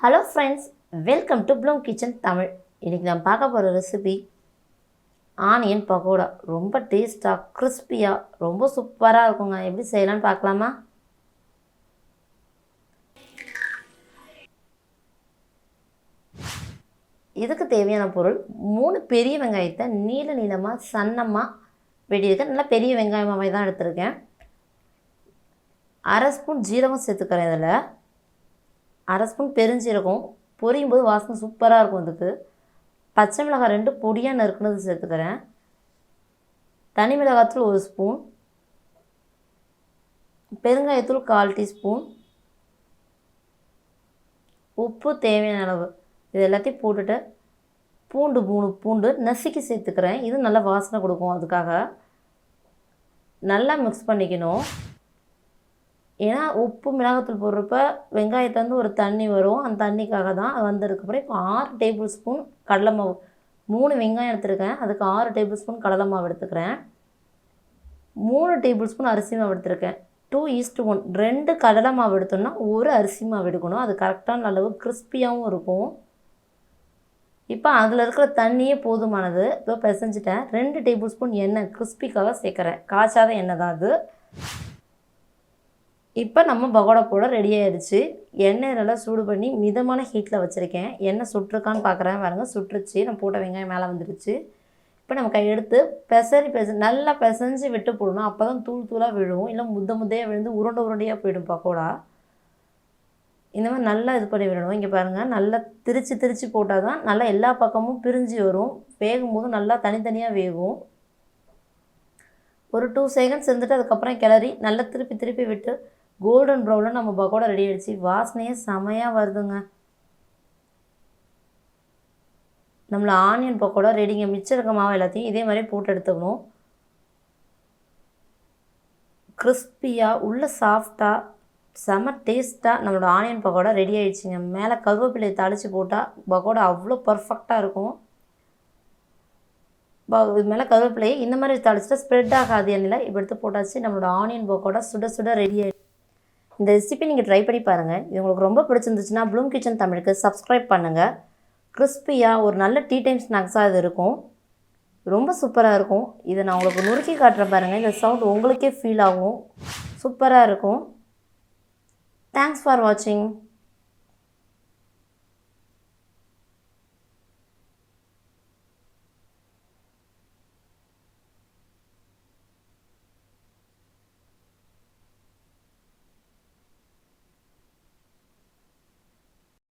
Hello friends, welcome to Bloom Kitchen Tamil. இன்னைக்கு நான் பார்க்க போகிற ரெசிபி ஆனியன் பக்கோடா. ரொம்ப டேஸ்ட்டாக கிறிஸ்பியாக ரொம்ப சூப்பராக இருக்குங்க. எப்படி செய்யலாம்னு பார்க்கலாமா? இதுக்கு தேவையான பொருள் 3 பெரிய வெங்காயத்தை நீளமாக சன்னமாக வெட்டியிருக்கேன். நல்லா பெரிய வெங்காயமாகவே தான் எடுத்திருக்கேன். அரை ஸ்பூன் ஜீரகம் சேர்த்துக்கிறேன். இதில் அரை ஸ்பூன் பெருஞ்சீரகம், பொரியும் போது வாசனை சூப்பராக இருக்கும். இதுக்கு பச்சை மிளகாய் 2 பொடியாக நறுக்குனது சேர்த்துக்கிறேன். தனி மிளகாய்த்தூள் 1 ஸ்பூன், பெருங்காயத்தூள் 1/4 டீஸ்பூன், உப்பு தேவையான அளவு. இது எல்லாத்தையும் போட்டுட்டு பூண்டு 3 பூண்டு நசுக்கி சேர்த்துக்கிறேன். இது நல்லா வாசனை கொடுக்கும். அதுக்காக நல்லா மிக்ஸ் பண்ணிக்கணும். ஏன்னா உப்பு மிளகாத்தூள் போடுறப்ப வெங்காயத்துலேருந்து ஒரு தண்ணி வரும். அந்த தண்ணிக்காக தான் அது வந்ததுக்கப்புறம் இப்போ 6 டேபிள் ஸ்பூன் கடலை மாவு. 3 வெங்காயம் எடுத்துருக்கேன். அதுக்கு 6 டேபிள் ஸ்பூன் கடலை மாவு எடுத்துக்கிறேன். 3 டேபிள் ஸ்பூன் அரிசி மாவு எடுத்துருக்கேன். 2:1 2 கடலை மாவு எடுத்தோம்னா 1 அரிசி மாவு எடுக்கணும். அது கரெக்டான அளவு கிறிஸ்பியாகவும் இருக்கும். இப்போ அதில் இருக்கிற தண்ணியே போதுமானது. இப்போ பிசைஞ்சிட்டேன். 2 டேபிள் ஸ்பூன் எண்ணெய் கிறிஸ்பிக்காக சேர்க்குறேன். காய்ச்சாத எண்ணெய் தான் அது. இப்போ நம்ம பகோடா போட ரெடி ஆகிடுச்சு. எண்ணெய் நல்லா சூடு பண்ணி மிதமான ஹீட்டில் வச்சுருக்கேன். எண்ணெய் சுட்டுருக்கான்னு பார்க்குறேன். பாருங்கள், சுட்டுருச்சு. நான் போட்ட வெங்காயம் மேலே வந்துடுச்சு. இப்போ நம்ம எடுத்து நல்லா பிசைஞ்சு விட்டு போடணும். அப்போ தான் தூள் தூளாக விழுவும். இல்லை முத்தையாக விழுந்து உருண்டையாக போயிடும் பக்கோடா. இந்த மாதிரி நல்லா இது பண்ணி விடணும். இங்கே பாருங்கள், நல்லா திரிச்சு போட்டால் தான் நல்லா எல்லா பக்கமும் பிரிஞ்சு வரும். வேகும் போது நல்லா தனித்தனியாக வேகும். ஒரு 2 செகண்ட்ஸ் இருந்துட்டு அதுக்கப்புறம் கிளறி நல்லா திருப்பி விட்டு கோல்டன் ப்ரௌனில் நம்ம பக்கோடா ரெடி ஆகிடுச்சு. வாசனையே செமையாக வருதுங்க. நம்மளை ஆனியன் பக்கோடா ரெடிங்க. மிச்சம் இருக்க மாவு எல்லாத்தையும் இதே மாதிரி போட்டு எடுத்துக்கணும். கிறிஸ்பியாக உள்ள சாஃப்டாக செம டேஸ்ட்டாக நம்மளோட ஆனியன் பக்கோடா ரெடி ஆகிடுச்சிங்க. மேலே கருவேப்பிலையை தாளித்து போட்டால் பக்கோடா அவ்வளோ பர்ஃபெக்டாக இருக்கும். இது மேலே கருவேப்பிலையை இந்த மாதிரி தாளிச்சிட்டா ஸ்ப்ரெட் ஆகாது எண்ணெயில். இப்போ எடுத்து போட்டாச்சு. நம்மளோட ஆனியன் பக்கோடா சுட ரெடி ஆகிடுச்சு. இந்த ரெசிபி நீங்கள் ட்ரை பண்ணி பாருங்கள். இது உங்களுக்கு ரொம்ப பிடிச்சிருந்துச்சுன்னா ப்ளூம் கிச்சன் தமிழுக்கு சப்ஸ்கிரைப் பண்ணுங்கள். கிறிஸ்பியாக ஒரு நல்ல டீ டைம் ஸ்நாக்ஸாக இது இருக்கும். ரொம்ப சூப்பராக இருக்கும். இதை நான் உங்களுக்கு நுறுக்கி காட்டுறேன் பாருங்கள். இந்த சவுண்ட் உங்களுக்கே ஃபீல் ஆகும். சூப்பராக இருக்கும். தேங்க்ஸ் ஃபார் வாட்சிங்.